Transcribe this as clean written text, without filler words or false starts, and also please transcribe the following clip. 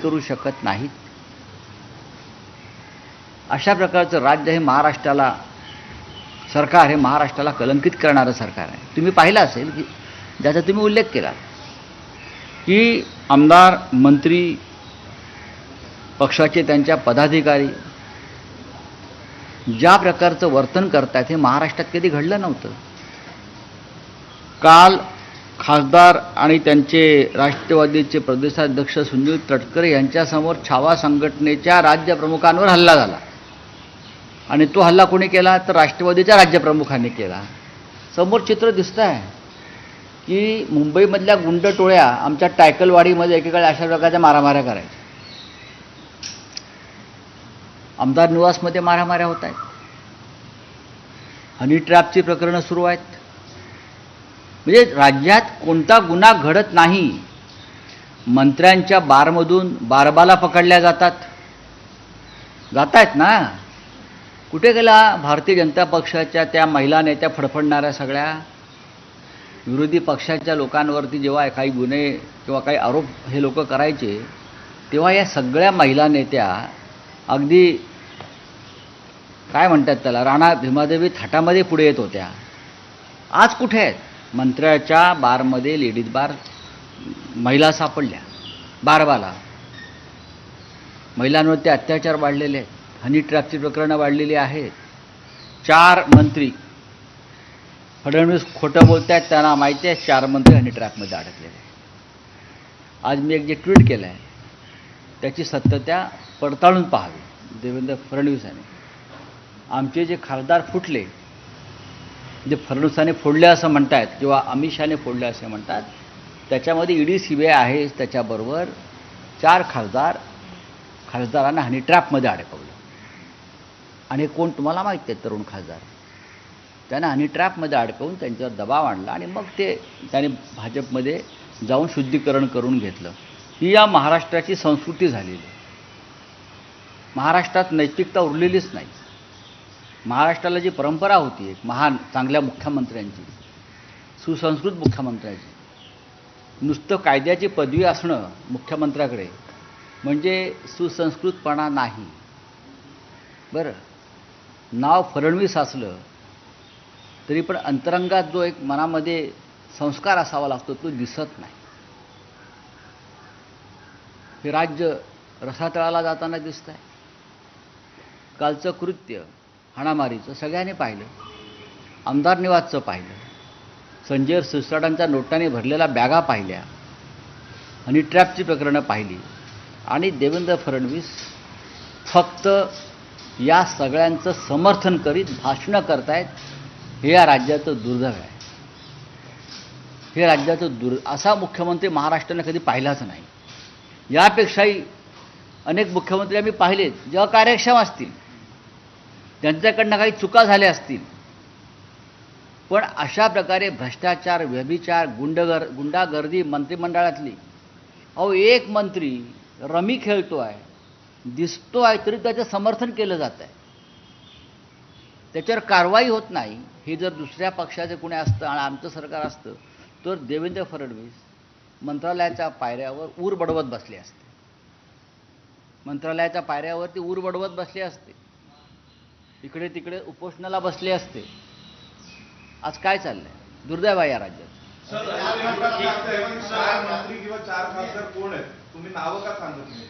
करू शकत नाहीत। अशा प्रकारचं राज्य हे महाराष्ट्राला सरकार हे महाराष्ट्राला कलंकित करणारं सरकार आहे। तुम्ही पाहिलं असेल की ज्याचा तुम्ही उल्लेख केला की आमदार मंत्री पक्षाचे त्यांच्या पदाधिकारी ज्या प्रकारचं वर्तन करतात हे महाराष्ट्रात कधी घडलं नव्हतं। काल खासदार आणि त्यांचे राष्ट्रवादीचे प्रदेशाध्यक्ष सुनील तटकरे यांच्यासमोर छावा संघटनेच्या राज्यप्रमुखांवर हल्ला झाला आणि तो हल्ला कोणी केला तर राष्ट्रवादीच्या राज्यप्रमुखांनी केला। समोर चित्र दिसतं आहे की मुंबईमधल्या गुंड टोळ्या आमच्या टायकलवाडीमध्ये एकेकाळी अशा प्रकारच्या मारामाऱ्या करायच्या। आमदार निवासमध्ये मारामाऱ्या होत आहेत, हनी ट्रॅपची प्रकरणं सुरू आहेत। म्हणजे राज्यात कोणता गुन्हा घडत नाही, मंत्र्यांच्या बारमधून बारबाला पकडल्या जात आहेत ना। कुठे गेला भारतीय जनता पक्षाच्या त्या महिला नेत्या फडफडणाऱ्या सगळ्या विरोधी पक्षाच्या लोकांवरती जेव्हा काही गुन्हे किंवा काही आरोप हे लोक करायचे तेव्हा या सगळ्या महिला नेत्या अगदी काय म्हणतात त्याला राणा भीमादेवी थाटामध्ये पुढे येत होत्या। आज कुठे आहेत? मंत्र्याच्या बारमध्ये लेडीज बार महिला सापडल्या, बारबाला महिलांवरती अत्याचार वाढलेले आहेत, हनी ट्रॅपची प्रकरणं वाढलेली आहेत। 4 मंत्री फडणवीस खोटं बोलत आहेत, त्यांना माहिती आहे 4 मंत्री हनी ट्रॅपमध्ये अडकलेले आहेत। आज मी एक जे ट्विट केलं आहे त्याची सत्यता पडताळून पाहावी देवेंद्र फडणवीसांनी। आमचे जे खासदार फुटले, जे फडणवीसांनी फोडले असं म्हणतात किंवा अमित शहाने फोडले असे म्हणतात, त्याच्यामध्ये ईडी सीबीआय आहे, त्याच्याबरोबर 4 खासदारांना हनी ट्रॅपमध्ये अडकवलं। आणि कोण तुम्हाला माहिती आहे? तरुण खासदार त्यांना हनी ट्रॅपमध्ये अडकवून त्यांच्यावर दबाव आणला आणि मग त्यांनी भाजपमध्ये जाऊन शुद्धीकरण करून घेतलं। ही या महाराष्ट्राची संस्कृती झालेली। महाराष्ट्रात नैतिकता उरलेलीच नाही। महाराष्ट्राला जी परंपरा होती एक महान चांगल्या मुख्यमंत्र्यांची, सुसंस्कृत मुख्यमंत्र्यांची, नुसतं कायद्याची पदवी असणं मुख्यमंत्र्याकडे म्हणजे सुसंस्कृतपणा नाही। बरं, नाव फडणवीस असलं तरी पण अंतरंगात जो एक मनामध्ये संस्कार असावा लागतो तो दिसत नाही। हे राज्य रसातळाला जाताना दिसत आहे। कालचं कृत्य हाणामारीचं सगळ्यांनी पाहिलं, आमदार निवासचं पाहिलं, संजय सिरसाटांच्या नोटाने भरलेल्या बॅगा पाहिल्या, हनी ट्रॅपची प्रकरणं पाहिली आणि देवेंद्र फडणवीस फक्त या सगळ्यांचं समर्थन करीत भाषणं करतायत। हे या राज्याचं दुर्दैव आहे। हे राज्याचं असा मुख्यमंत्री महाराष्ट्राने कधी पाहिलाच नाही। यापेक्षाही अनेक मुख्यमंत्री आम्ही पाहिलेत जे अकार्यक्षम असतील, ज्यांच्याकडनं काही चुका झाल्या असतील, पण अशा प्रकारे भ्रष्टाचार, व्यभिचार, गुंडागर्दी मंत्रिमंडळातली, अहो एक मंत्री रमी खेळतो आहे, दिसतो आहे तरी त्याचं समर्थन केलं जात आहे, त्याच्यावर कारवाई होत नाही। हे जर दुसऱ्या पक्षाचे कोणी असतं आणि आमचं सरकार असतं तर देवेंद्र फडणवीस मंत्रालयाच्या पायऱ्यावर ऊर बडवत बसले असते। मंत्रालयाच्या पायऱ्यावरती ऊर बडवत बसले असते, इकडे तिकडे उपोषणाला बसले असते। आज काय चाललंय? दुर्दैव आहे या राज्यात। सर, 4 मंत्री किंवा 4 खासदार कोण आहेत? तुम्ही नावं का सांगत नाही?